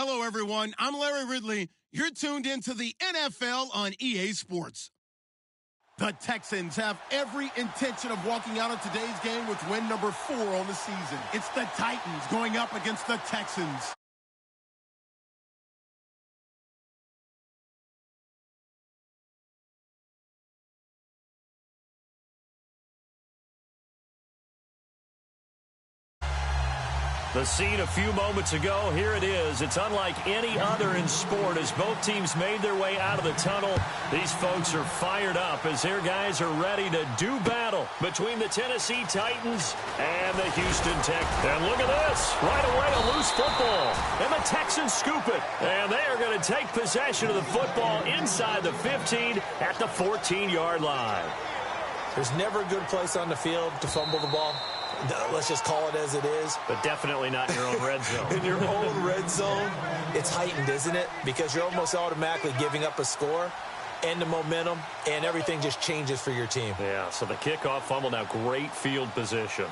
Hello, everyone. I'm Larry Ridley. You're tuned into the NFL on EA Sports. The Texans have every intention of walking out of today's game with win number 4 on the season. It's the Titans going up against the Texans. The scene a few moments ago, here it is. It's unlike any other in sport as both teams made their way out of the tunnel. These folks are fired up as their guys are ready to do battle between the Tennessee Titans and the Houston Texans. And look at this. Right away, a loose football. And the Texans scoop it. And they are going to take possession of the football inside the 15 at the 14-yard line. There's never a good place on the field to fumble the ball. Let's just call it as it is. But definitely not in your own red zone. In your own red zone, it's heightened, isn't it? Because you're almost automatically giving up a score and the momentum, and everything just changes for your team. Yeah, so the kickoff fumble, now great field position.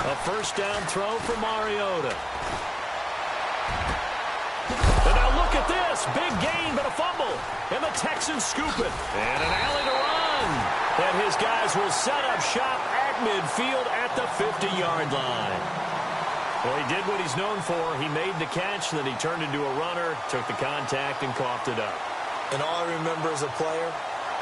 A first down throw for Mariota. And now look at this. Big gain, but a fumble. And the Texans scoop it. And an alley to run. And his guys will set up shop at midfield at the 50-yard line. Well, he did what he's known for. He made the catch, then he turned into a runner, took the contact, and coughed it up. And all I remember as a player,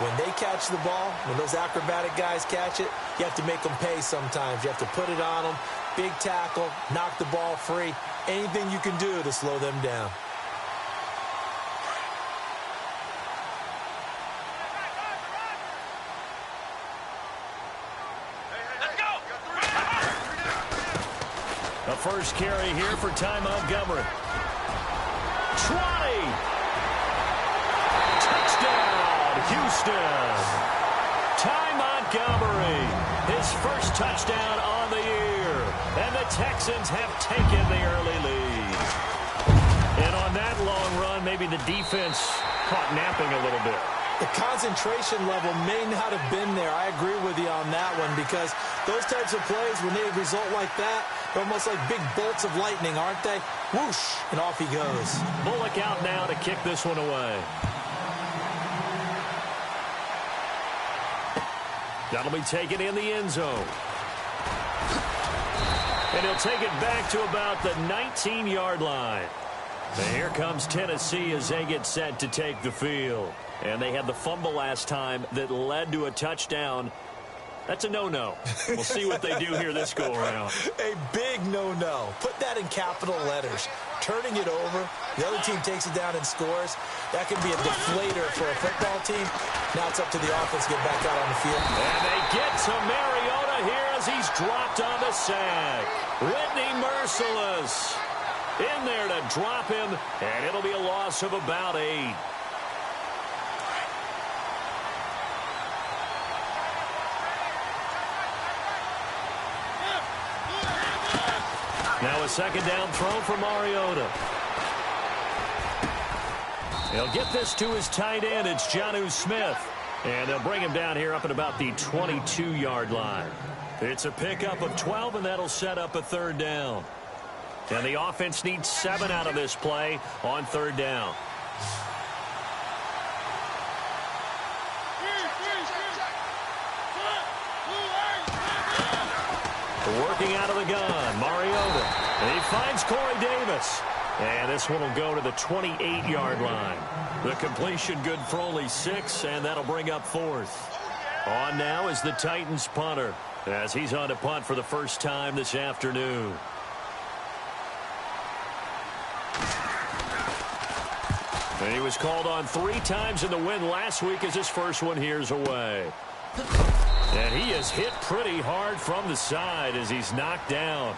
when they catch the ball, when those acrobatic guys catch it, you have to make them pay sometimes. You have to put it on them, big tackle, knock the ball free, anything you can do to slow them down. A first carry here for Ty Montgomery. 20. Touchdown, Houston. Ty Montgomery, his first touchdown on the year. And the Texans have taken the early lead. And on that long run, maybe the defense caught napping a little bit. The concentration level may not have been there. I agree with you on that one, because those types of plays, when they result like that, they're almost like big bolts of lightning, aren't they? Whoosh, and off he goes. Bullock out now to kick this one away. That'll be taken in the end zone. And he'll take it back to about the 19-yard line. And here comes Tennessee as they get set to take the field. And they had the fumble last time that led to a touchdown. That's a no-no. We'll see what they do here this go-around. A big no-no. Put that in capital letters. Turning it over, the other team takes it down and scores. That can be a deflator for a football team. Now it's up to the offense to get back out on the field. And they get to Mariota here as he's dropped on the sack. Whitney Mercilus in there to drop him, and it'll be a loss of about 8. Now a second down throw for Mariota. He'll get this to his tight end. It's Jonnu Smith. And they'll bring him down here up at about the 22-yard line. It's a pickup of 12, and that'll set up a third down. And the offense needs 7 out of this play on third down. Working out of the gun, Mariota. And he finds Corey Davis. And this one will go to the 28-yard line. The completion good for only 6, and that'll bring up 4th. On now is the Titans punter, as he's on to punt for the first time this afternoon. And he was called on 3 times in the win last week as his first one here's away. And he is hit pretty hard from the side as he's knocked down.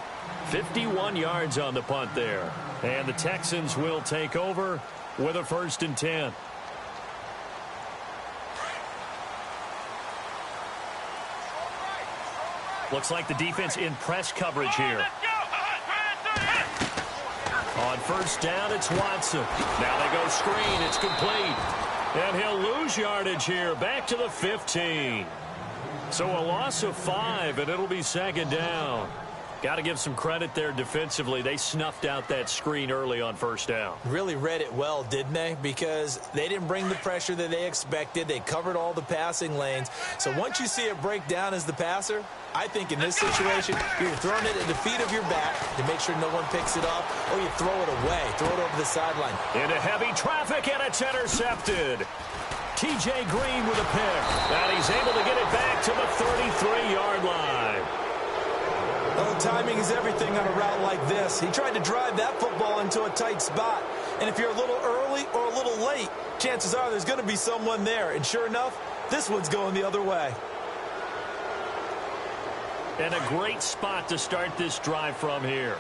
51 yards on the punt there. And the Texans will take over with a 1st and 10. Looks like the defense in press coverage here. On first down, it's Watson. Now they go screen. It's complete. And he'll lose yardage here. Back to the 15. So a loss of 5, and it'll be second down. Got to give some credit there defensively. They snuffed out that screen early on first down. Really read it well, didn't they? Because they didn't bring the pressure that they expected. They covered all the passing lanes. So once you see it break down as the passer, I think in this situation, you're throwing it at the feet of your back to make sure no one picks it up, or you throw it away, throw it over the sideline. Into heavy traffic, and it's intercepted. T.J. Green with a pick. And he's able to get it back to the 33-yard line. Well, timing is everything on a route like this. He tried to drive that football into a tight spot. And if you're a little early or a little late, chances are there's going to be someone there. And sure enough, this one's going the other way. And a great spot to start this drive from here.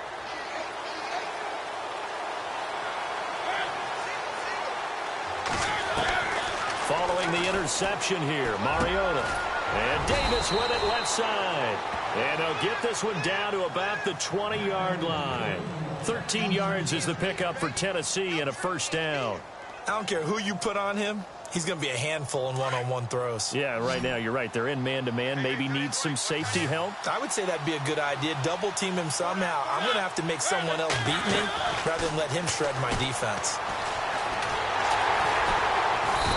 Following the interception here, Mariota. And Davis with it left side. And he'll get this one down to about the 20-yard line. 13 yards is the pickup for Tennessee and a first down. I don't care who you put on him. He's going to be a handful in one-on-one throws. Yeah, right now, you're right. They're in man-to-man. Maybe needs some safety help. I would say that'd be a good idea. Double team him somehow. I'm going to have to make someone else beat me rather than let him shred my defense.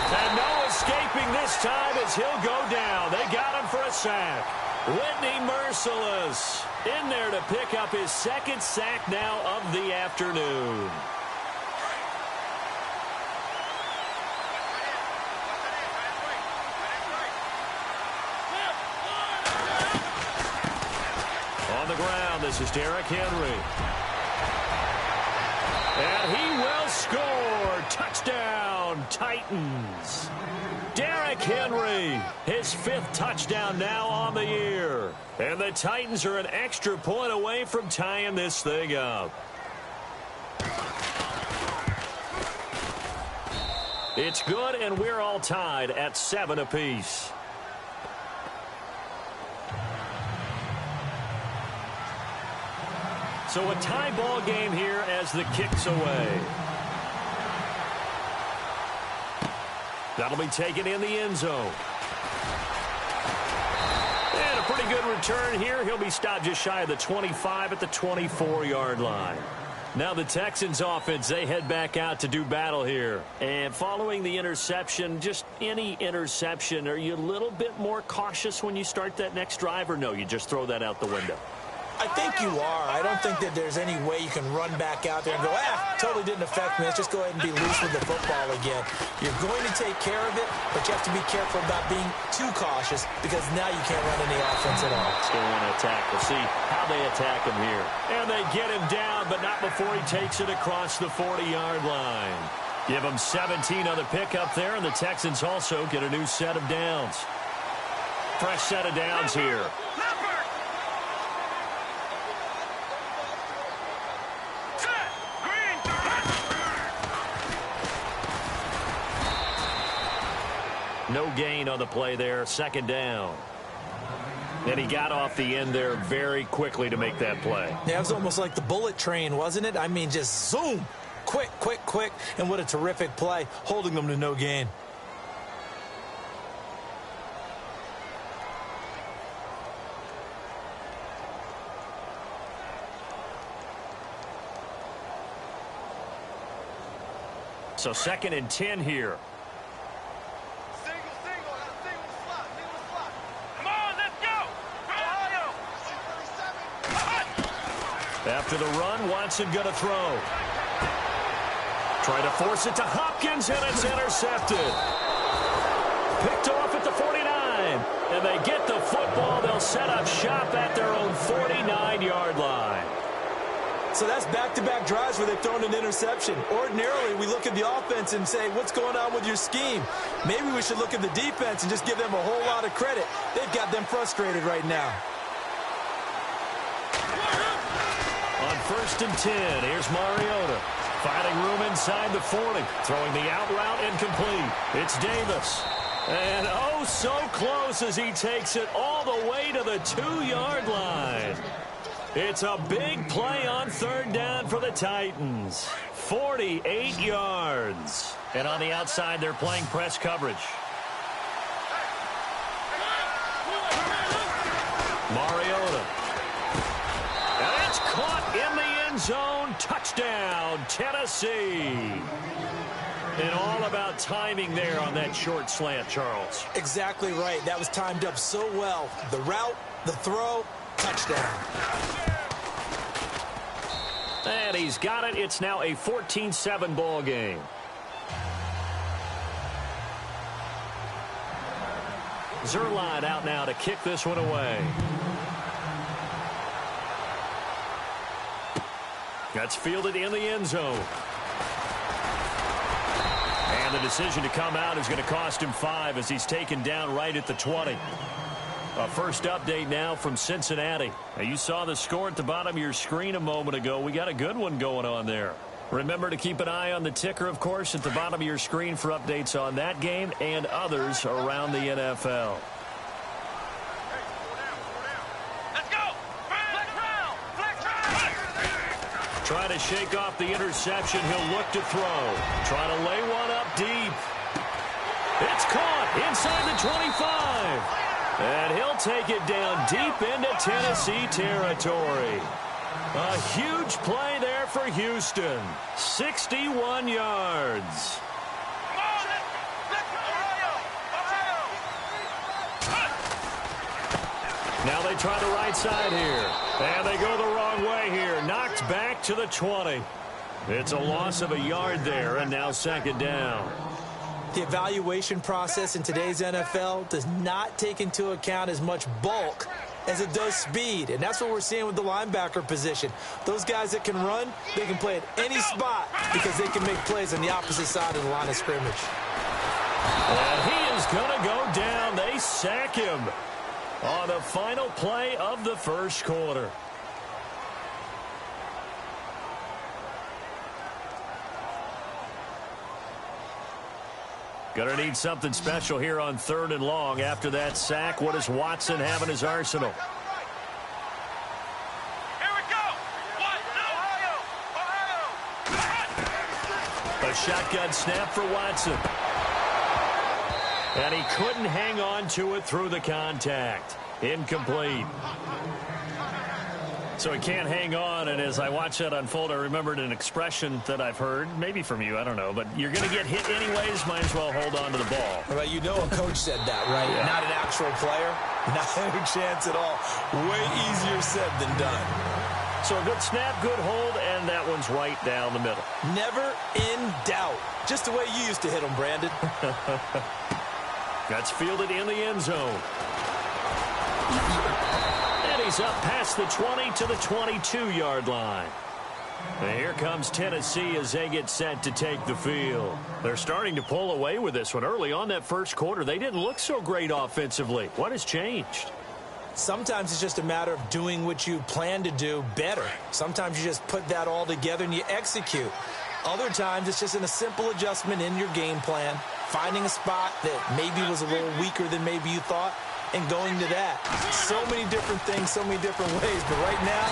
And no escaping this time as he'll go down. They got him for a sack. Whitney Mercilus in there to pick up his second sack now of the afternoon. On the ground, this is Derrick Henry. And he will score. Touchdown, Titans. Derrick Henry, his 5th touchdown now on the year. And the Titans are an extra point away from tying this thing up. It's good, and we're all tied at 7 apiece. So a tie ball game here as the kick's away. That'll be taken in the end zone. And a pretty good return here. He'll be stopped just shy of the 25 at the 24-yard line. Now the Texans offense, they head back out to do battle here. And following the interception, just any interception, are you a little bit more cautious when you start that next drive, or no, you just throw that out the window? I think you are. I don't think that there's any way you can run back out there and go, totally didn't affect me. Let's just go ahead and be loose with the football again. You're going to take care of it, but you have to be careful about being too cautious because now you can't run any offense at all. Still want to attack. We'll see how they attack him here. And they get him down, but not before he takes it across the 40-yard line. Give him 17 on the pickup there, and the Texans also get a new set of downs. Fresh set of downs here. No gain on the play there. Second down. And he got off the end there very quickly to make that play. Yeah, it was almost like the bullet train, wasn't it? I mean, just zoom. Quick, quick, quick. And what a terrific play, holding them to no gain. So 2nd and 10 here. After the run, Watson going to throw. Try to force it to Hopkins, and it's intercepted. Picked off at the 49. And they get the football. They'll set up shop at their own 49-yard line. So that's back-to-back drives where they've thrown an interception. Ordinarily, we look at the offense and say, what's going on with your scheme? Maybe we should look at the defense and just give them a whole lot of credit. They've got them frustrated right now. On 1st and 10, here's Mariota. Finding room inside the 40. Throwing the out route incomplete. It's Davis. And oh, so close as he takes it all the way to the 2-yard line. It's a big play on third down for the Titans. 48 yards. And on the outside, they're playing press coverage. Mariota. And it's caught in the end zone. Touchdown, Tennessee. And all about timing there on that short slant, Charles. Exactly right. That was timed up so well. The route, the throw, touchdown. And he's got it. It's now a 14-7 ball game. Zuerlein out now to kick this one away. That's fielded in the end zone. And the decision to come out is going to cost him 5 as he's taken down right at the 20. A first update now from Cincinnati. Now, you saw the score at the bottom of your screen a moment ago. We got a good one going on there. Remember to keep an eye on the ticker, of course, at the bottom of your screen for updates on that game and others around the NFL. Trying to shake off the interception. He'll look to throw. Trying to lay one up deep. It's caught inside the 25. And he'll take it down deep into Tennessee territory. A huge play there for Houston. 61 yards. Now they try the right side here. And they go the wrong way here. Knocked back to the 20. It's a loss of a yard there, and now second down. The evaluation process in today's NFL does not take into account as much bulk as it does speed. And that's what we're seeing with the linebacker position. Those guys that can run, they can play at any spot because they can make plays on the opposite side of the line of scrimmage. And he is going to go down. They sack him on the final play of the first quarter. Going to need something special here on 3rd and long. After that sack, what does Watson have in his arsenal? Here we go. A shotgun snap for Watson. And he couldn't hang on to it through the contact. Incomplete. So he can't hang on, and as I watch that unfold, I remembered an expression that I've heard, maybe from you, I don't know, but you're going to get hit anyways, might as well hold on to the ball. Well, you know a coach said that, right? Yeah. Not an actual player. Not any chance at all. Way easier said than done. So a good snap, good hold, and that one's right down the middle. Never in doubt. Just the way you used to hit them, Brandon. That's fielded in the end zone. And he's up past the 20 to the 22-yard line. And here comes Tennessee as they get set to take the field. They're starting to pull away with this one. Early on that first quarter, they didn't look so great offensively. What has changed? Sometimes it's just a matter of doing what you plan to do better. Sometimes you just put that all together and you execute. Other times it's just in a simple adjustment in your game plan, finding a spot that maybe was a little weaker than maybe you thought, and going to that. So many different things, so many different ways. But right now,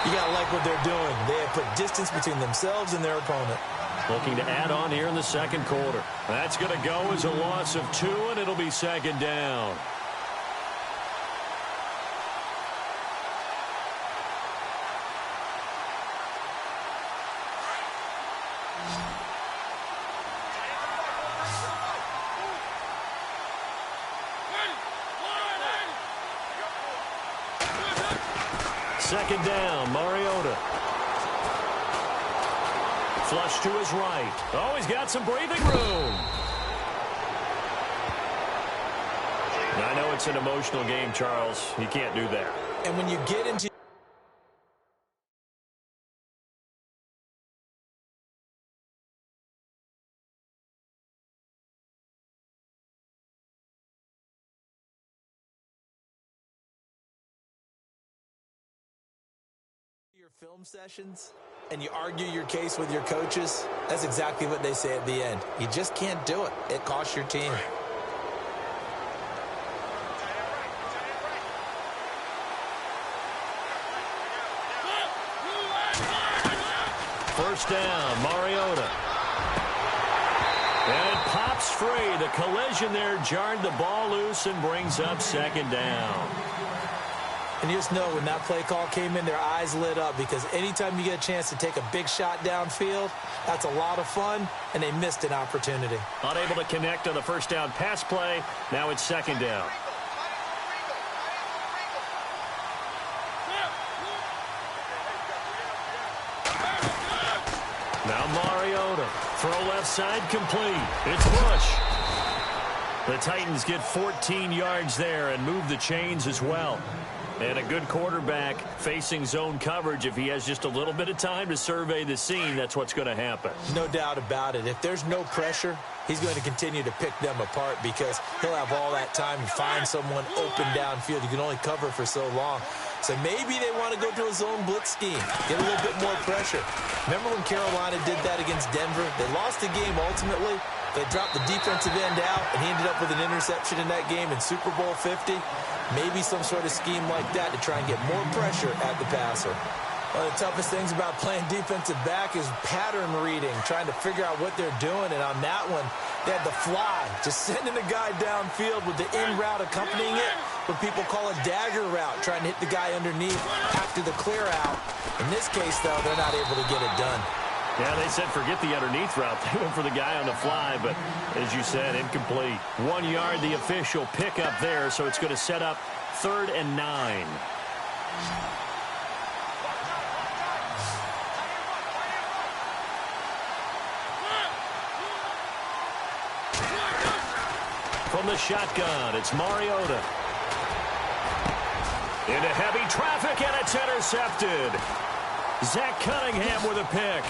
you got to like what they're doing. They have put distance between themselves and their opponent. Looking to add on here in the second quarter. That's going to go as a loss of 2, and it'll be second down. Second down, Mariota. Flush to his right. Oh, he's got some breathing room. I know it's an emotional game, Charles. You can't do that. And when you get into your film sessions and you argue your case with your coaches, that's exactly what they say at the end. You just can't do it. It costs your team. First down, Mariota. And it pops free. The collision there jarred the ball loose and brings up second down. And you just know when that play call came in, their eyes lit up, because anytime you get a chance to take a big shot downfield, that's a lot of fun, and they missed an opportunity. Unable to connect on the first down pass play. Now it's second down. Now Mariota. Throw left side complete. It's Bush. The Titans get 14 yards there and move the chains as well. And a good quarterback facing zone coverage. If he has just a little bit of time to survey the scene, that's what's going to happen. No doubt about it. If there's no pressure, he's going to continue to pick them apart, because he'll have all that time to find someone open downfield. You can only cover for so long. So maybe they want to go to a zone blitz scheme, get a little bit more pressure. Remember when Carolina did that against Denver? They lost the game ultimately. They dropped the defensive end out, and he ended up with an interception in that game in Super Bowl 50. Maybe some sort of scheme like that to try and get more pressure at the passer. One of the toughest things about playing defensive back is pattern reading, trying to figure out what they're doing. And on that one, they had the fly, just sending a guy downfield with the in route accompanying it, what people call a dagger route, trying to hit the guy underneath after the clear out. In this case, though, they're not able to get it done. Yeah, they said forget the underneath route. They went for the guy on the fly, but as you said, incomplete. 1 yard, the official pickup there, so it's going to set up 3rd and 9. From the shotgun, it's Mariota. Into heavy traffic, and it's intercepted. Zach Cunningham with a pick.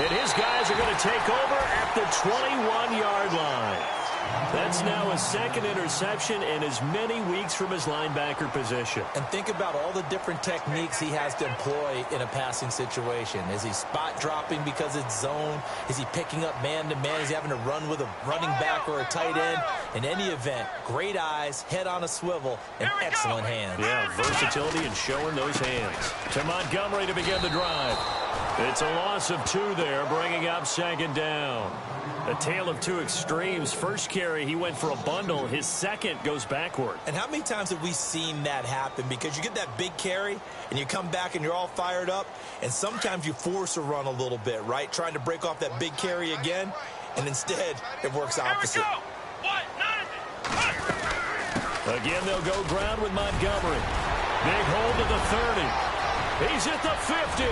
And his guys are going to take over at the 21-yard line. That's now his second interception in as many weeks from his linebacker position. And think about all the different techniques he has to employ in a passing situation. Is he spot dropping because it's zone? Is he picking up man-to-man? Is he having to run with a running back or a tight end? In any event, great eyes, head on a swivel, and excellent hands. Yeah, versatility and showing those hands. To Montgomery to begin the drive. It's a loss of 2 there, bringing up second down. A tale of two extremes. First carry, he went for a bundle. His second goes backward. And how many times have we seen that happen? Because you get that big carry, and you come back and you're all fired up, and sometimes you force a run a little bit, right? Trying to break off that big carry again, and instead it works opposite. Again, they'll go ground with Montgomery. Big hold to the 30. He's at the 50.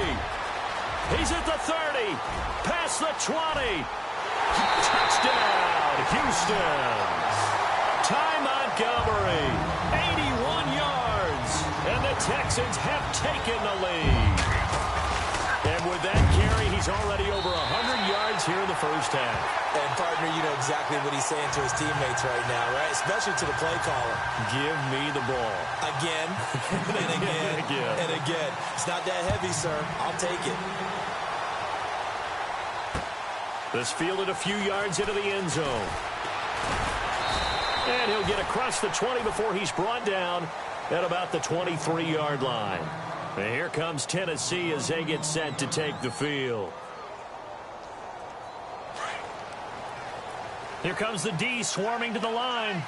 He's at the 30. Past the 20. Touchdown, Houston. Ty Montgomery, 81 yards. And the Texans have taken the lead. And with that carry, he's already over 100 yards here in the first half. And, partner, you know exactly what he's saying to his teammates right now, right? Especially to the play caller. Give me the ball. Again, and again, and again. It's not that heavy, sir. I'll take it. This fielded a few yards into the end zone. And he'll get across the 20 before he's brought down at about the 23-yard line. And here comes Tennessee as they get set to take the field. Here comes the D swarming to the line.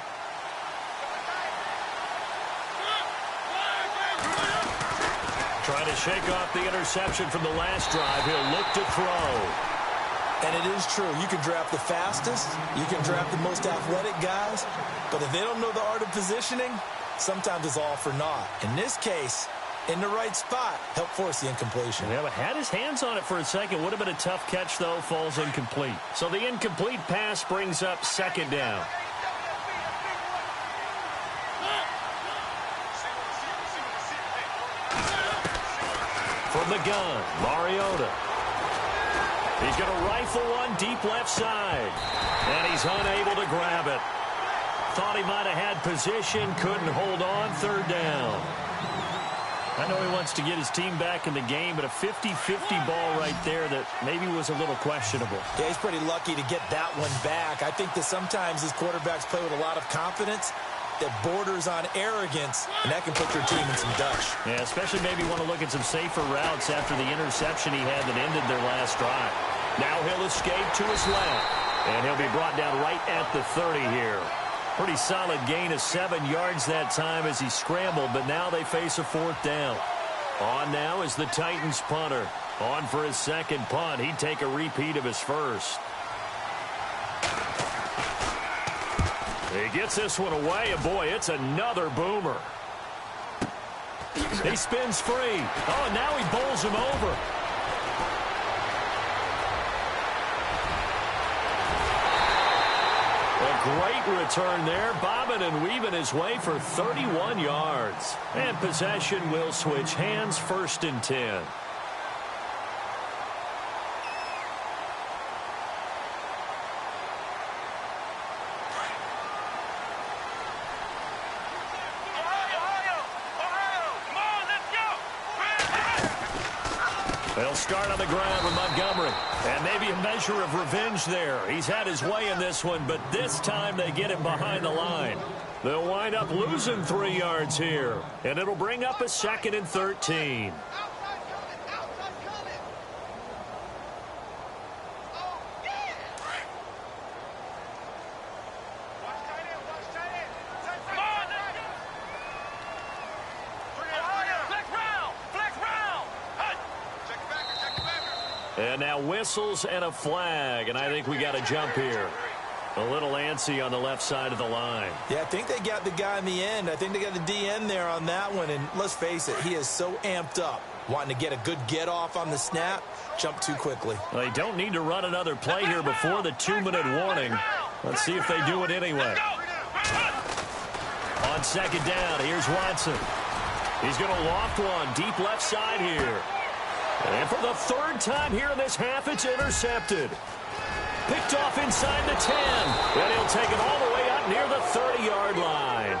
Trying to shake off the interception from the last drive. He'll look to throw. And it is true. You can draft the fastest. You can draft the most athletic guys. But if they don't know the art of positioning, sometimes it's all for naught. In this case, in the right spot, help force the incompletion. Yeah, but had his hands on it for a second. Would have been a tough catch, though. Falls incomplete. So the incomplete pass brings up second down. From the gun, Mariota. He's going to rifle one deep left side. And he's unable to grab it. Thought he might have had position, couldn't hold on, third down. I know he wants to get his team back in the game, but a 50-50 ball right there that maybe was a little questionable. Yeah, he's pretty lucky to get that one back. I think that sometimes his quarterbacks play with a lot of confidence, that borders on arrogance, and that can put your team in some dutch. Yeah, especially maybe want to look at some safer routes after the interception he had that ended their last drive. Now he'll escape to his left, and he'll be brought down right at the 30 here. Pretty solid gain of 7 yards that time as he scrambled, but now they face a 4th down. On now is the Titans punter. On for his second punt. He'd take a repeat of his first. He gets this one away, and boy, it's another boomer. He spins free. Oh, and now he bowls him over. A great return there, bobbing and weaving his way for 31 yards. And possession will switch hands, 1st and 10. They'll start on the ground with Montgomery. And maybe a measure of revenge there. He's had his way in this one, but this time they get him behind the line. They'll wind up losing 3 yards here. And it'll bring up a 2nd and 13. And now whistles and a flag, and I think we got a jump here. A little antsy on the left side of the line. Yeah, I think they got the guy in the end. I think they got the DN there on that one, and let's face it, he is so amped up, wanting to get a good get-off on the snap, jump too quickly. Well, they don't need to run another play here before the 2-minute warning. Let's see if they do it anyway. On 2nd down, here's Watson. He's going to loft one deep left side here. And for the 3rd time here in this half, it's intercepted. Picked off inside the 10. And he'll take it all the way up near the 30-yard line.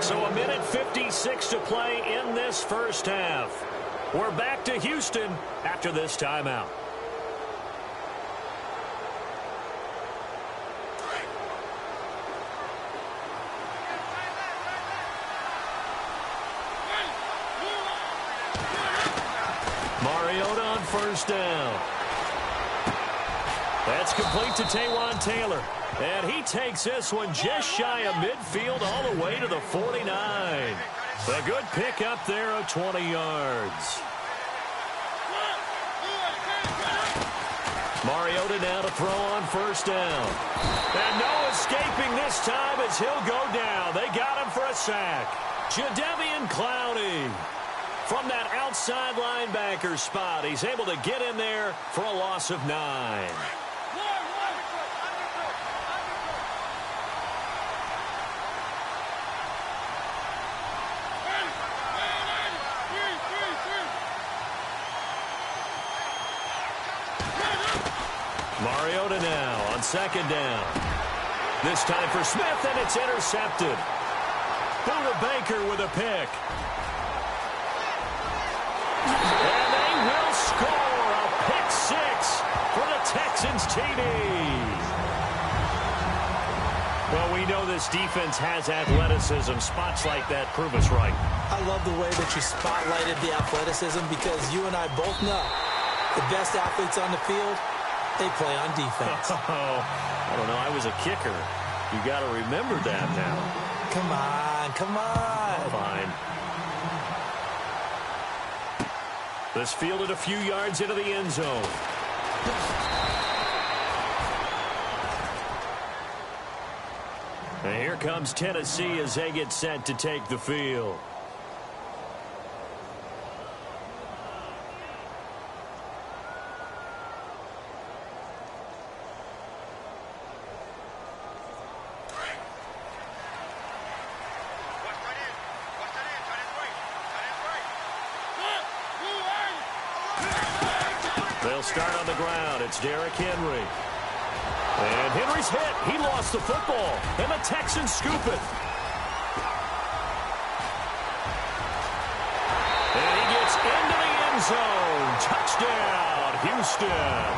So 1:56 to play in this first half. We're back to Houston after this timeout. Mariota on 1st down. That's complete to Taywan Taylor. And he takes this one just shy of midfield all the way to the 49. A good pickup there of 20 yards. Mariota now to throw on 1st down. And no escaping this time as he'll go down. They got him for a sack. Jadeveon Clowney. From that outside linebacker spot, he's able to get in there for a loss of 9. Mariota now on 2nd down. This time for Smith, and it's intercepted. Buda Baker with a pick. And they will score a pick 6 for the Texans TD. Well, we know this defense has athleticism. Spots like that prove us right. I love the way that you spotlighted the athleticism because you and I both know the best athletes on the field, they play on defense. Oh, I don't know. I was a kicker. You got to remember that now. Come on, come on. Fine. This fielded a few yards into the end zone. And here comes Tennessee as they get set to take the field. They'll start on the ground. It's Derrick Henry. And Henry's hit. He lost the football. And the Texans scoop it. And he gets into the end zone. Touchdown, Houston.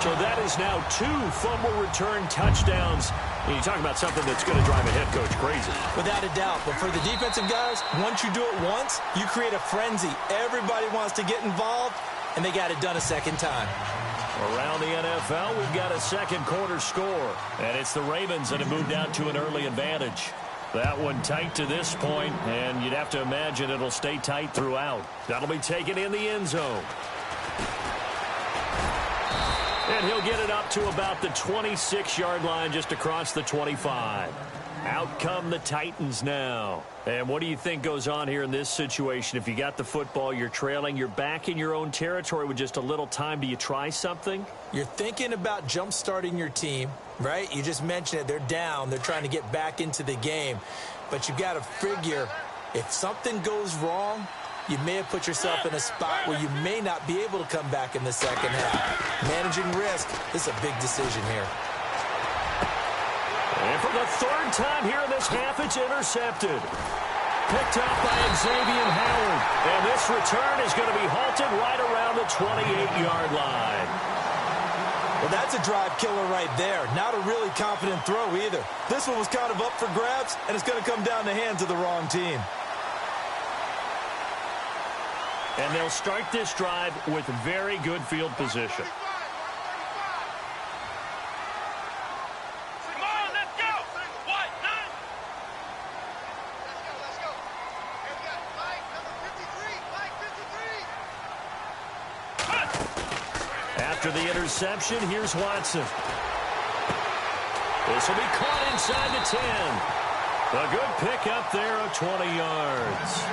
So that is now 2 fumble return touchdowns. And you talk about something that's going to drive a head coach crazy. Without a doubt. But for the defensive guys, once you do it once, you create a frenzy. Everybody wants to get involved, and they got it done a second time. Around the NFL, we've got a second quarter score. And it's the Ravens that have moved out to an early advantage. That one tight to this point, and you'd have to imagine it'll stay tight throughout. That'll be taken in the end zone. And he'll get it up to about the 26-yard line, just across the 25. Out come the Titans now. And what do you think goes on here in this situation? If you got the football, you're trailing, you're back in your own territory with just a little time. Do you try something? You're thinking about jump-starting your team, right? You just mentioned it. They're down. They're trying to get back into the game. But you've got to figure, if something goes wrong, you may have put yourself in a spot where you may not be able to come back in the second half. Managing risk is a big decision here. And for the third time here in this half, it's intercepted. Picked up by Xavier Howard. And this return is going to be halted right around the 28-yard line. Well, that's a drive killer right there. Not a really confident throw either. This one was kind of up for grabs, and it's going to come down the hands of the wrong team. And they'll start this drive with very good field position. After the interception, here's Watson. This will be caught inside the 10. A good pick up there of 20 yards.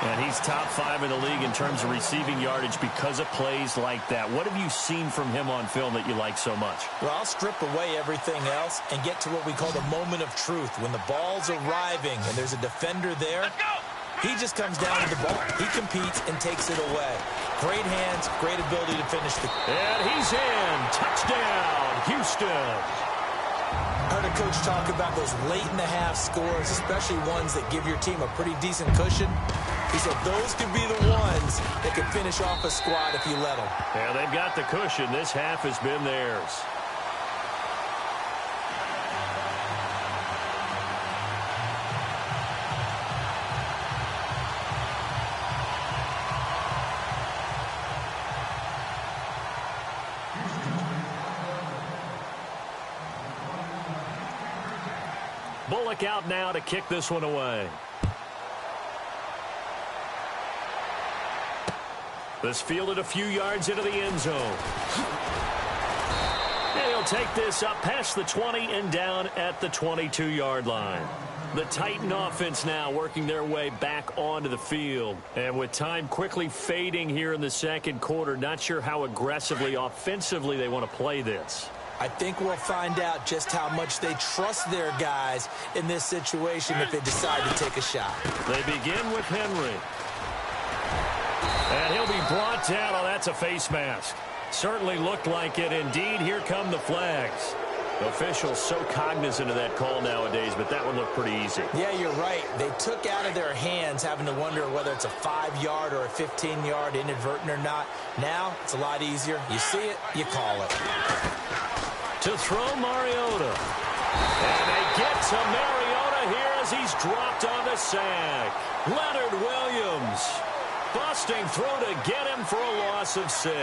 And he's top 5 in the league in terms of receiving yardage because of plays like that. What have you seen from him on film that you like so much? Well, I'll strip away everything else and get to what we call the moment of truth. When the ball's arriving and there's a defender there, he just comes down to the ball. He competes and takes it away. Great hands, great ability to finish the... And he's in. Touchdown, Houston. Heard a coach talk about those late-in-the-half scores, especially ones that give your team a pretty decent cushion. He said those could be the ones that could finish off a squad if you let them. Yeah, they've got the cushion. This half has been theirs. Bullock out now to kick this one away. This fielded a few yards into the end zone. And he'll take this up past the 20 and down at the 22-yard line. The Titan offense now working their way back onto the field. And with time quickly fading here in the second quarter, not sure how aggressively, offensively they want to play this. I think we'll find out just how much they trust their guys in this situation if they decide to take a shot. They begin with Henry. And he'll be brought down. Oh, that's a face mask. Certainly looked like it. Indeed, here come the flags. Officials so cognizant of that call nowadays, but that one looked pretty easy. Yeah, you're right. They took out of their hands having to wonder whether it's a 5-yard or a 15-yard inadvertent or not. Now, it's a lot easier. You see it, you call it. To throw Mariota. And they get to Mariota here as he's dropped on the sack. Leonard Williams busting through to get him for a loss of 6.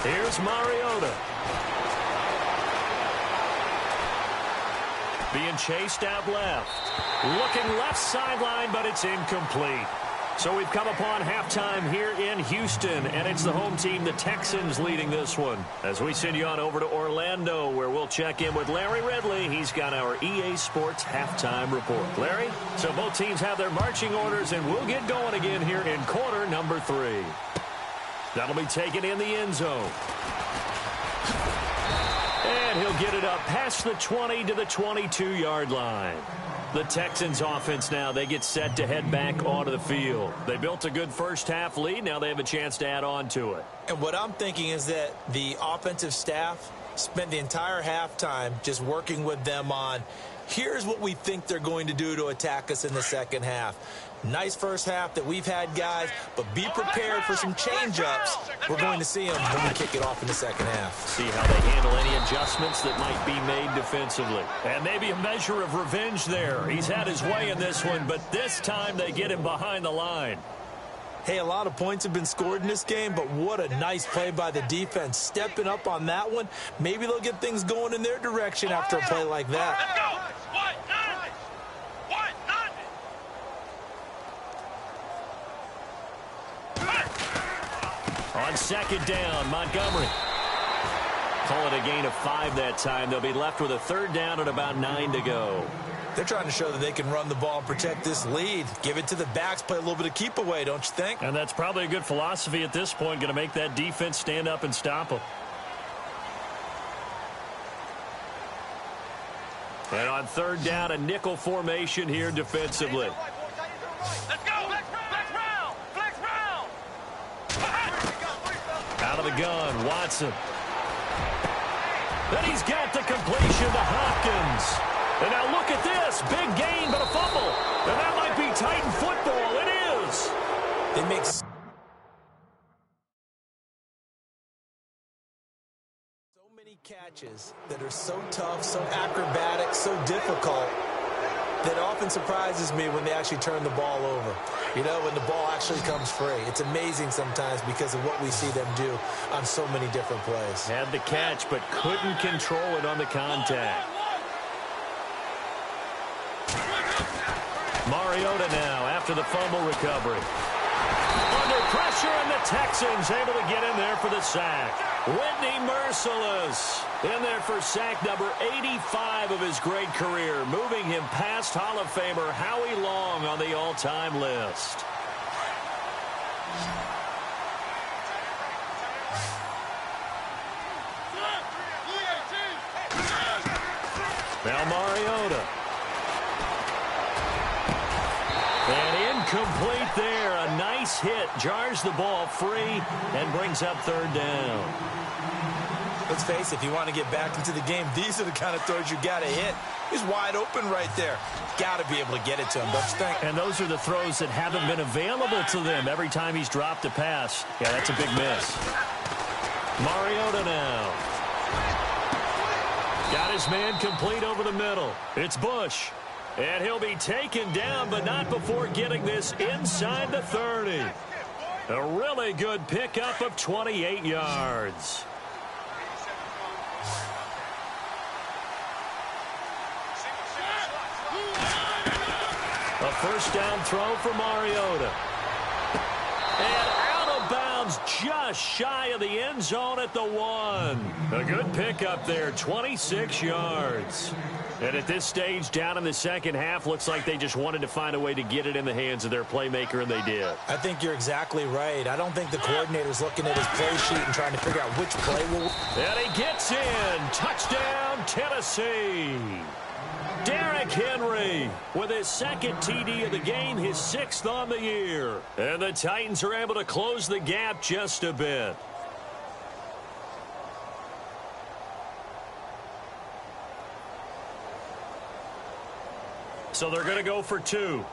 Here's Mariota. Being chased out left. Looking left sideline, but it's incomplete. So we've come upon halftime here in Houston, and it's the home team, the Texans, leading this one. As we send you on over to Orlando, where we'll check in with Larry Ridley. He's got our EA Sports halftime report. Larry, so both teams have their marching orders, and we'll get going again here in quarter number 3. That'll be taken in the end zone. And he'll get it up past the 20 to the 22-yard line. The Texans offense now, they get set to head back onto the field. They built a good first-half lead. Now they have a chance to add on to it. And what I'm thinking is that the offensive staff spent the entire halftime just working with them on, here's what we think they're going to do to attack us in the second half. Nice first half that we've had, guys, but be prepared for some change-ups. We're going to see them when we kick it off in the second half. See how they handle any adjustments that might be made defensively. And maybe a measure of revenge there. He's had his way in this one, but this time they get him behind the line. Hey, a lot of points have been scored in this game, but what a nice play by the defense. Stepping up on that one, maybe they'll get things going in their direction after a play like that. Let's go! On second down, Montgomery. Call it a gain of 5 that time. They'll be left with a third down and about 9 to go. They're trying to show that they can run the ball and protect this lead. Give it to the backs, play a little bit of keep away, don't you think? And that's probably a good philosophy at this point, going to make that defense stand up and stop them. And on third down, a nickel formation here defensively. Let's go! Flex round! Out of the gun, Watson. Then he's got the completion to Hopkins. And now look at this. Big gain, but a fumble. And that might be Titan football. It is. They make so many catches that are so tough, so acrobatic, so difficult, that often surprises me when they actually turn the ball over. You know, when the ball actually comes free. It's amazing sometimes because of what we see them do on so many different plays. Had the catch, but couldn't control it on the contact. Mariota now after the fumble recovery. Under pressure, and the Texans able to get in there for the sack. Whitney Mercilus in there for sack number 85 of his great career, moving him past Hall of Famer Howie Long on the all-time list. Now Mariota. And incomplete there. A nice hit. Jars the ball free and brings up third down. Let's face it, if you want to get back into the game, these are the kind of throws you got to hit. He's wide open right there. Got to be able to get it to him, don't you think? And those are the throws that haven't been available to them every time he's dropped a pass. Yeah, that's a big miss. Mariota now. Got his man complete over the middle. It's Bush. And he'll be taken down, but not before getting this inside the 30. A really good pickup of 28 yards. A first down throw for Mariota. And out of bounds just shy of the end zone at the 1. A good pickup there, 26 yards. And at this stage, down in the second half, looks like they just wanted to find a way to get it in the hands of their playmaker, and they did. I think you're exactly right. I don't think the coordinator's looking at his play sheet and trying to figure out which play will... And he gets in. Touchdown, Tennessee. Derrick Henry with his second TD of the game, his 6th on the year. And the Titans are able to close the gap just a bit. So they're going to go for 2.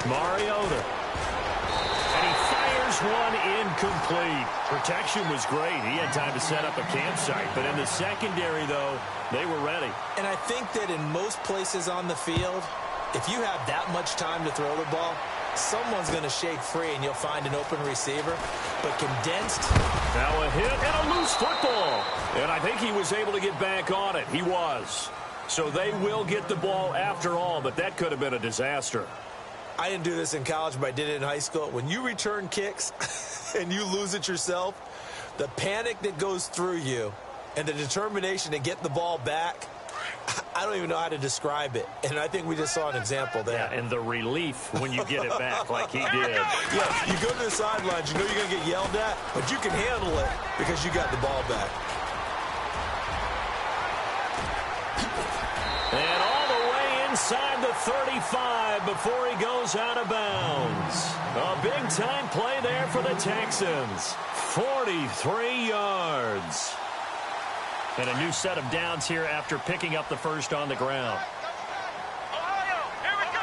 Mariota. And he fires one incomplete. Protection was great. He had time to set up a campsite. But in the secondary, though, they were ready. And I think that in most places on the field, if you have that much time to throw the ball, someone's going to shake free and you'll find an open receiver. But condensed. Now a hit and a loose football. And I think he was able to get back on it. He was. So they will get the ball after all, but that could have been a disaster. I didn't do this in college, but I did it in high school. When you return kicks and you lose it yourself, the panic that goes through you and the determination to get the ball back, I don't even know how to describe it. And I think we just saw an example there. Yeah, and the relief when you get it back like he did. Yeah, you go to the sidelines, you know you're going to get yelled at, but you can handle it because you got the ball back. And all the way inside the 35 before he goes out of bounds. A big-time play there for the Texans. 43 yards. And a new set of downs here after picking up the first on the ground. Ohio, here we go.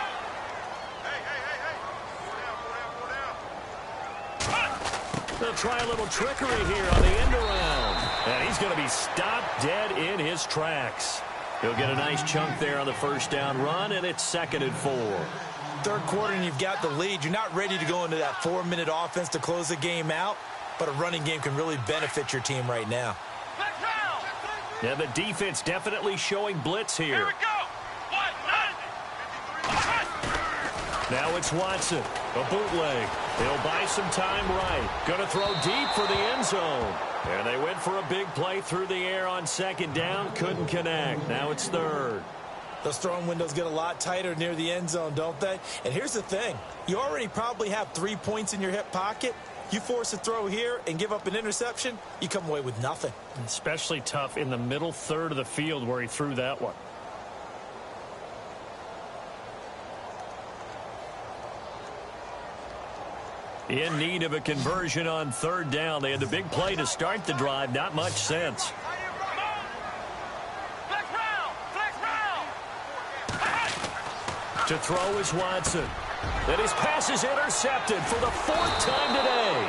Hey. They'll try a little trickery here on the end around. And he's going to be stopped dead in his tracks. He'll get a nice chunk there on the first down run, and it's 2nd and 4. Third quarter, and you've got the lead. You're not ready to go into that 4-minute offense to close the game out, but a running game can really benefit your team right now. Let's round. Yeah, the defense definitely showing blitz Here here. we go. What? Now it's Watson, a bootleg. He'll buy some time right. Going to throw deep for the end zone. And they went for a big play through the air on 2nd down. Couldn't connect. Now it's 3rd. Those throwing windows get a lot tighter near the end zone, don't they? And here's the thing. You already probably have 3 points in your hip pocket. You force a throw here and give up an interception, you come away with nothing. Especially tough in the middle third of the field where he threw that one. In need of a conversion on 3rd down. They had the big play to start the drive. Not much sense. Flex round. Flex round. To throw is Watson. And his pass is intercepted for the 4th time today.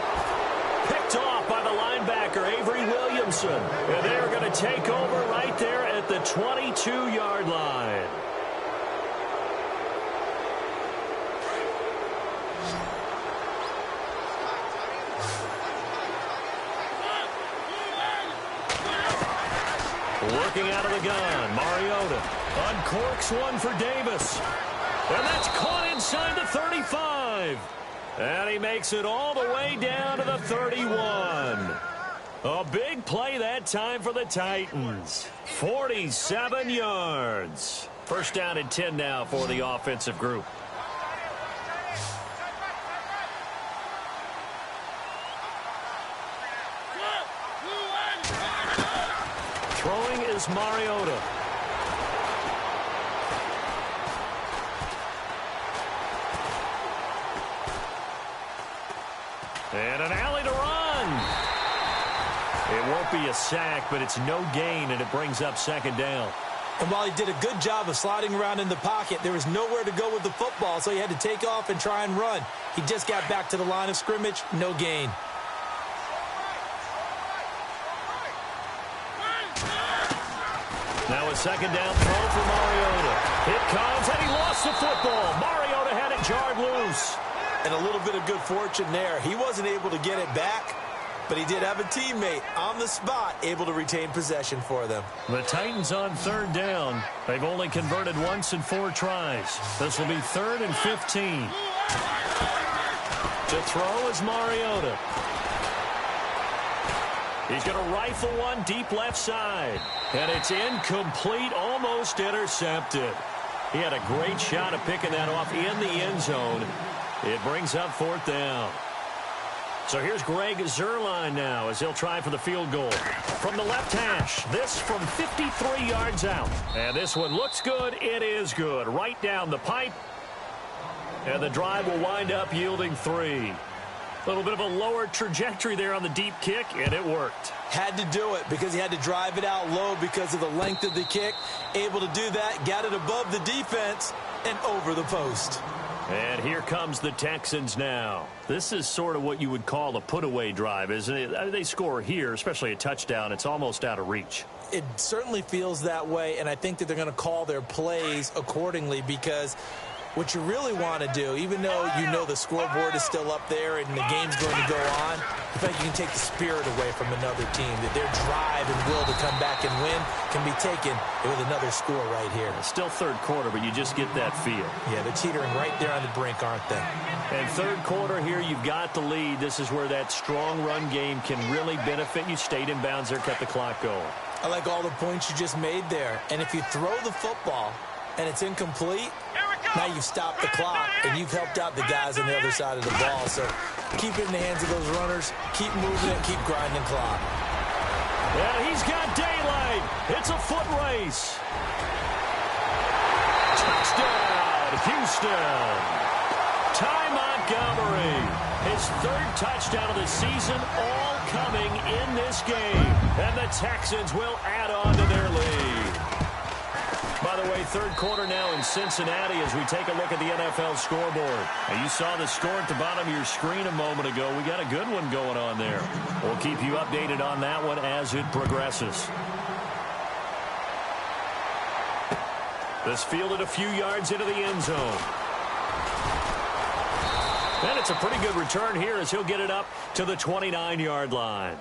Picked off by the linebacker, Avery Williamson. And they're going to take over right there at the 22-yard line. Working out of the gun, Mariota uncorks one for Davis. And that's caught inside the 35. And he makes it all the way down to the 31. A big play that time for the Titans. 47 yards. First down and 10 now for the offensive group. Throwing is Mariota. And an alley to run. It won't be a sack, but it's no gain, and it brings up 2nd down. And while he did a good job of sliding around in the pocket, there was nowhere to go with the football, so he had to take off and try and run. He just got back to the line of scrimmage, no gain. Now a 2nd down throw for Mariota. It comes, and he lost the football. Mariota had it jarred loose. And a little bit of good fortune there. He wasn't able to get it back, but he did have a teammate on the spot able to retain possession for them. The Titans on 3rd down. They've only converted once in 4 tries. This will be 3rd and 15. To throw is Mariota. He's going to rifle one deep left side. And it's incomplete, almost intercepted. He had a great shot at picking that off in the end zone. It brings up 4th down. So here's Greg Zuerlein now as he'll try for the field goal. From the left hash, this from 53 yards out. And this one looks good. It is good. Right down the pipe. And the drive will wind up yielding 3. A little bit of a lower trajectory there on the deep kick, and it worked. Had to do it because he had to drive it out low because of the length of the kick. Able to do that, got it above the defense and over the post. And here comes the Texans now. This is sort of what you would call a put-away drive, isn't it? They score here, especially a touchdown. It's almost out of reach. It certainly feels that way, and I think that they're going to call their plays accordingly because what you really want to do, even though you know the scoreboard is still up there and the game's going to go on, I think you can take the spirit away from another team, that their drive and will to come back and win can be taken with another score right here. It's still 3rd quarter, but you just get that feel. Yeah, they're teetering right there on the brink, aren't they? And 3rd quarter here, you've got the lead. This is where that strong run game can really benefit you. Stayed in bounds there, kept the clock going. I like all the points you just made there. And if you throw the football and it's incomplete, now you've stopped the clock and you've helped out the guys on the other side of the ball. So keep it in the hands of those runners. Keep moving it. Keep grinding clock. And he's got daylight. It's a foot race. Touchdown, Houston. Ty Montgomery, his third touchdown of the season, all coming in this game. And the Texans will add on to their lead. By the way, third quarter now in Cincinnati as we take a look at the NFL scoreboard. Now, you saw the score at the bottom of your screen a moment ago. We got a good one going on there. We'll keep you updated on that one as it progresses. This fielded a few yards into the end zone. And it's a pretty good return here as he'll get it up to the 29-yard line.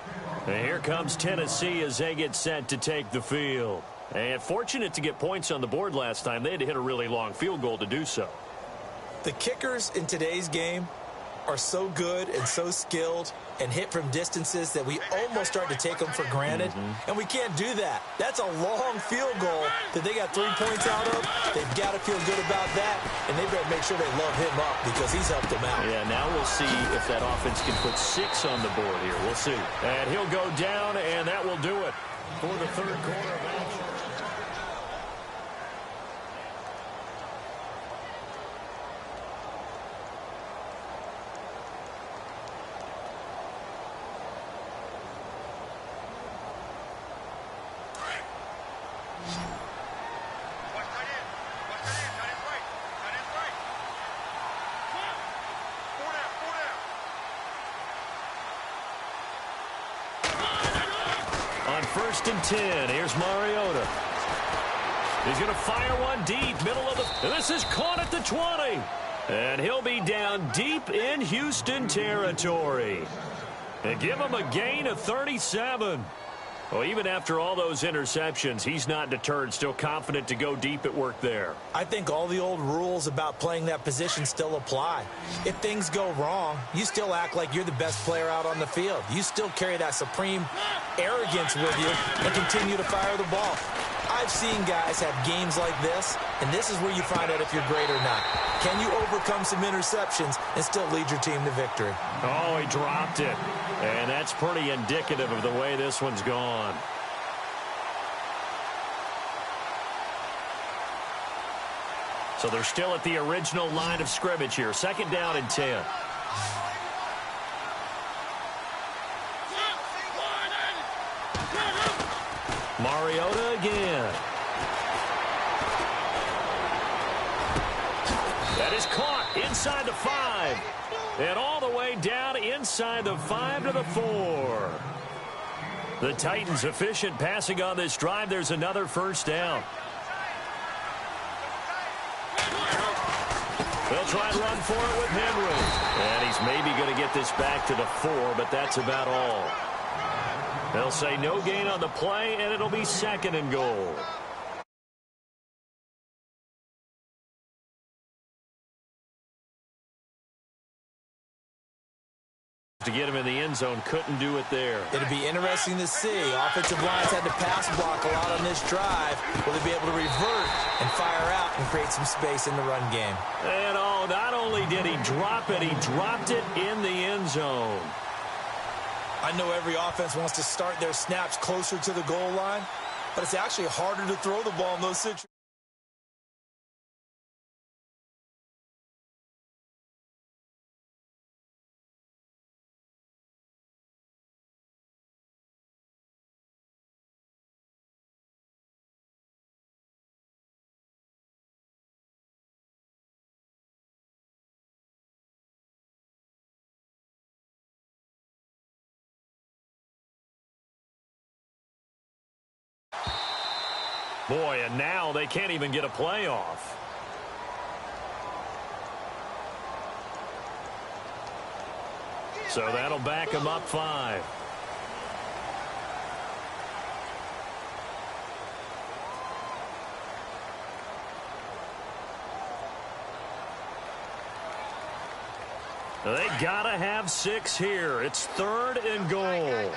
And here comes Tennessee as they get set to take the field. And fortunate to get points on the board last time. They had to hit a really long field goal to do so. The kickers in today's game are so good and so skilled and hit from distances that we almost start to take them for granted. And we can't do that. That's a long field goal that they got 3 points out of. They've got to feel good about that, and they've got to make sure they love him up because he's helped them out. Yeah, now we'll see if that offense can put 6 on the board here. We'll see. And he'll go down, and that will do it for the third quarter of action. On 1st and 10, here's Mariota. He's going to fire one deep, middle of the... And this is caught at the 20. And he'll be down deep in Houston territory. And give him a gain of 37. Well, even after all those interceptions, he's not deterred, still confident to go deep at work there. I think all the old rules about playing that position still apply. If things go wrong, you still act like you're the best player out on the field. You still carry that supreme arrogance with you and continue to fire the ball. I've seen guys have games like this, and this is where you find out if you're great or not. Can you overcome some interceptions and still lead your team to victory? Oh, he dropped it. And that's pretty indicative of the way this one's gone. So they're still at the original line of scrimmage here. 2nd down and 10. Mariota again. That is caught inside the 5. And all the way down inside the 5 to the 4. The Titans efficient passing on this drive. There's another 1st down. They'll try and run for it with Henry. And he's maybe going to get this back to the 4, but that's about all. They'll say no gain on the play, and it'll be 2nd and goal. To get him in the end zone, couldn't do it there. It'll be interesting to see. Offensive lines had to pass block a lot on this drive. Will they be able to revert and fire out and create some space in the run game? And oh, not only did he drop it, he dropped it in the end zone. I know every offense wants to start their snaps closer to the goal line, but it's actually harder to throw the ball in those situations. Boy, and now they can't even get a playoff. So that'll back them up 5. They gotta have 6 here. It's 3rd and goal.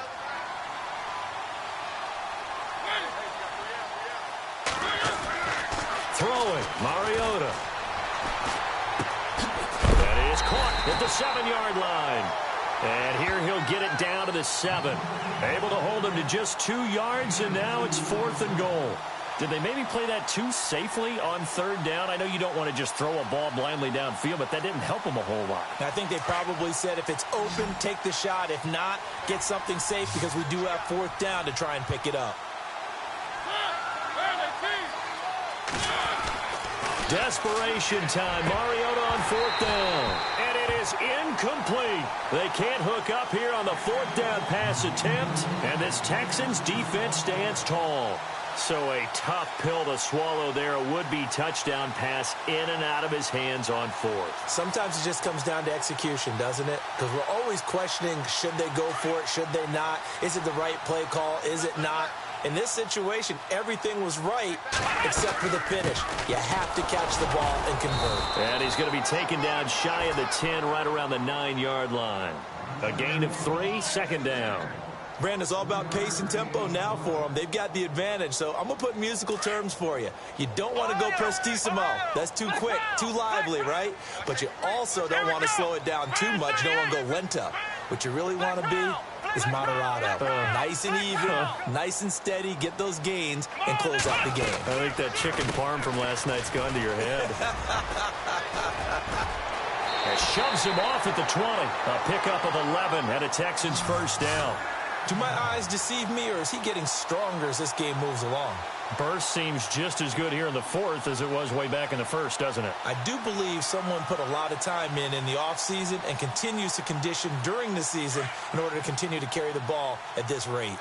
going. Mariota. That is caught at the 7-yard line. And here he'll get it down to the 7. Able to hold him to just 2 yards, and now it's 4th and goal. Did they maybe play that too safely on 3rd down? I know you don't want to just throw a ball blindly downfield, but that didn't help them a whole lot. I think they probably said if it's open, take the shot. If not, get something safe because we do have 4th down to try and pick it up. Desperation time. Mariota on 4th down. And it is incomplete. They can't hook up here on the 4th down pass attempt. And this Texans defense stands tall. So a tough pill to swallow there. A would-be touchdown pass in and out of his hands on 4th. Sometimes it just comes down to execution, doesn't it? Because we're always questioning, should they go for it, should they not? Is it the right play call, is it not? In this situation, everything was right except for the finish. You have to catch the ball and convert. And he's going to be taken down shy of the 10, right around the 9-yard line. A gain of 3, 2nd down. Brandon, it's all about pace and tempo now for them. They've got the advantage, so I'm going to put musical terms for you. You don't want to go prestissimo. That's too quick, too lively, right? But you also don't want to slow it down too much. You don't want to go lento. What you really want to be is moderato. Nice and even, nice and steady, get those gains, and close out the game. I think that chicken parm from last night's gone to your head. And shoves him off at the 20. A pickup of 11 and a Texans 1st down. Do my eyes deceive me, or is he getting stronger as this game moves along? Burst seems just as good here in the 4th as it was way back in the 1st, doesn't it? I do believe someone put a lot of time in the offseason and continues to condition during the season in order to continue to carry the ball at this rate.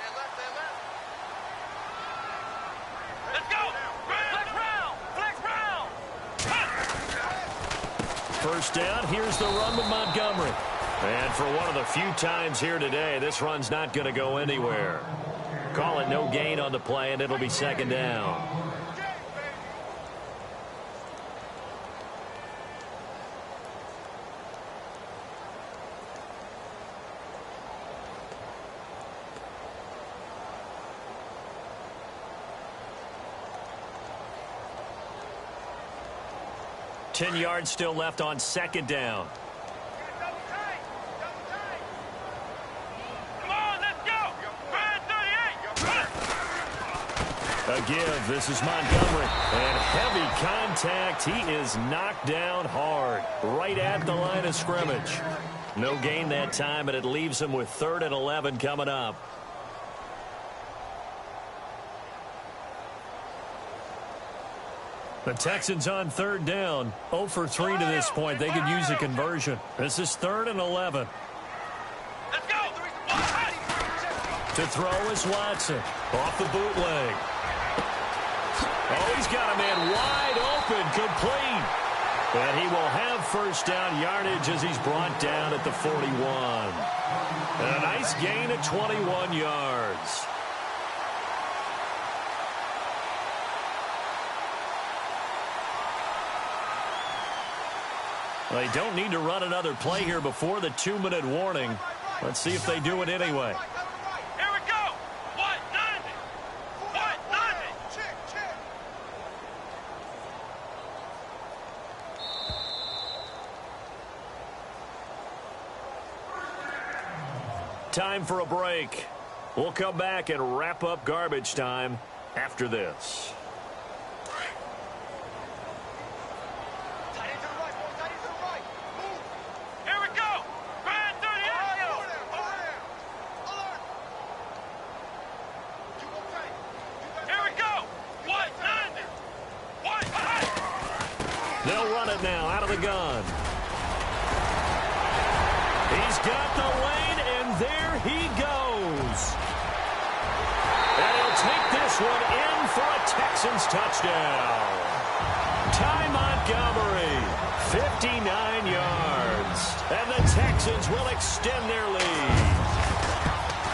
Let's go! Flex round! 1st down, here's the run with Montgomery. And for one of the few times here today, this run's not going to go anywhere. Call it no gain on the play, and it'll be 2nd down. Ten yards still left on 2nd down. A give. This is Montgomery. And heavy contact. He is knocked down hard. Right at the line of scrimmage. No gain that time, and it leaves him with 3rd and 11 coming up. The Texans on 3rd down. 0 for 3 to this point. They could use a conversion. This is 3rd and 11. Let's go! To throw is Watson. Off the bootleg. Oh, he's got a man wide open, complete. And he will have 1st down yardage as he's brought down at the 41. And a nice gain of 21 yards. They don't need to run another play here before the 2-minute warning. Let's see if they do it anyway. Here we go! What? Nothing! What? Nothing! Time for a break. We'll come back and wrap up garbage time after this. Here we go! Grind through the aisle! Here we go! What? Nothing! What? They'll run it now out of the gun. He's got the lane, and there he goes. And he'll take this one in for a Texans touchdown. Ty Montgomery, 59 yards. And the Texans will extend their lead.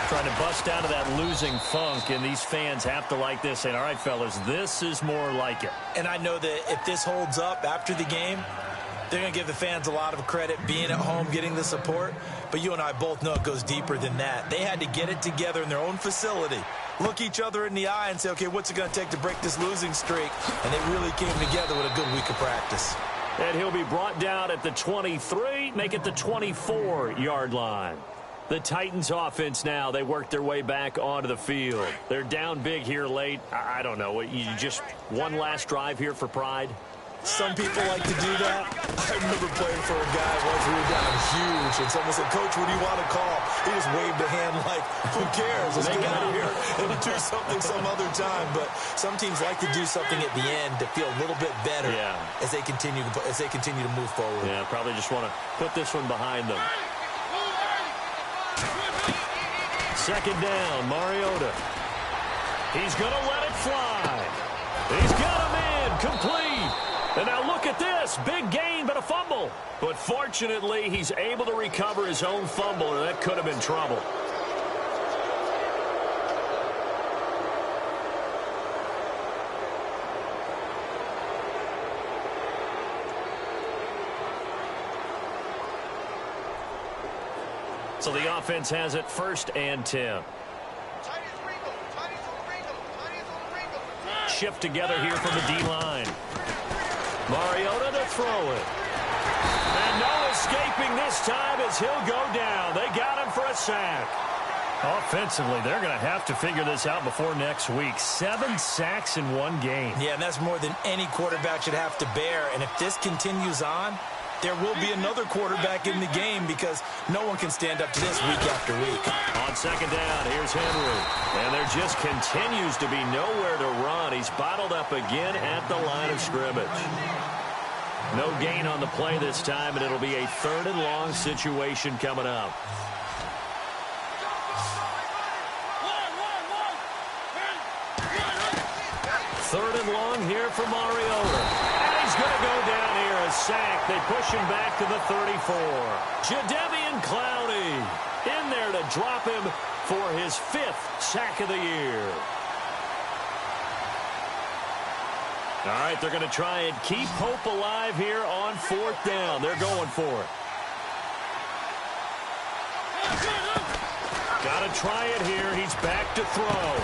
Trying to bust out of that losing funk, and these fans have to like this. And all right, fellas, this is more like it. And I know that if this holds up after the game, they're going to give the fans a lot of credit being at home, getting the support. But you and I both know it goes deeper than that. They had to get it together in their own facility look each other in the eye and say, okay, what's it going to take to break this losing streak? And they really came together with a good week of practice. And he'll be brought down at the 23, make it the 24-yard line. The Titans offense now, they work their way back onto the field. They're down big here late. I don't know. You just one last drive here for pride? Some people like to do that. I remember playing for a guy once we were down huge, and someone said, Coach, what do you want to call? He just waved a hand like, who cares? Let's get out of here and do something some other time. But some teams like to do something at the end to feel a little bit better as they continue to move forward. Yeah, probably just want to put this one behind them. Second down, Mariota. He's going to let it fly. He's got him in, complete. And now look at this, big gain but a fumble. But fortunately, he's able to recover his own fumble, or that could have been trouble. So the offense has it 1st and 10. Shift together here from the D-line. Mariota to throw it. And no escaping this time as he'll go down. They got him for a sack. Offensively, they're going to have to figure this out before next week. 7 sacks in one game. Yeah, and that's more than any quarterback should have to bear. And if this continues on, there will be another quarterback in the game because no one can stand up to this week after week. On second down, here's Henry. And there just continues to be nowhere to run. He's bottled up again at the line of scrimmage. No gain on the play this time, and it'll be a 3rd and long situation coming up. Third and long here for Mariota. And he's going to go down here, a sack. They push him back to the 34. Jadeveon Clowney in there to drop him for his 5th sack of the year. All right, they're going to try and keep hope alive here on 4th down. They're going for it. Got to try it here. He's back to throw.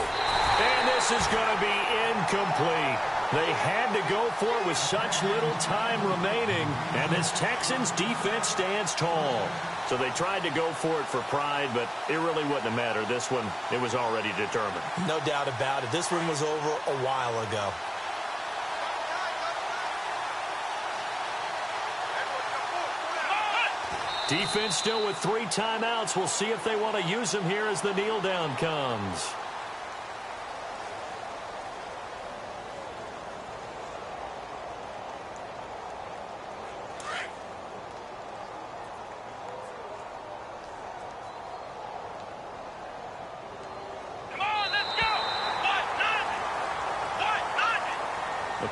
And this is going to be incomplete. They had to go for it with such little time remaining. And this Texans defense stands tall. So they tried to go for it for pride, but it really wouldn't have mattered. This one, it was already determined. No doubt about it. This one was over a while ago. Defense still with 3 timeouts. We'll see if they want to use them here as the kneel down comes.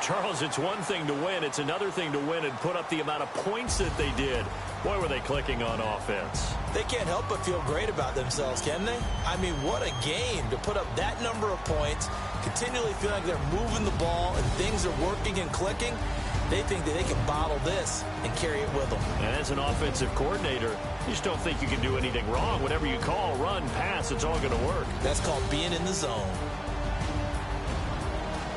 Charles, it's one thing to win. It's another thing to win and put up the amount of points that they did. Boy, were they clicking on offense. They can't help but feel great about themselves, can they? I mean, what a game to put up that number of points, continually feel like they're moving the ball and things are working and clicking. They think that they can bottle this and carry it with them. And as an offensive coordinator, you just don't think you can do anything wrong. Whatever you call, run, pass, it's all going to work. That's called being in the zone.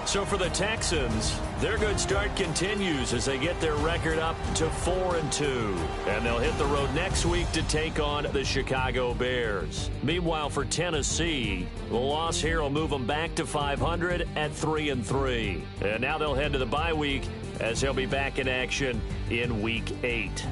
So for the Texans, their good start continues as they get their record up to 4-2. And they'll hit the road next week to take on the Chicago Bears. Meanwhile, for Tennessee, the loss here will move them back to 500 at 3-3. And now they'll head to the bye week as they'll be back in action in Week 8.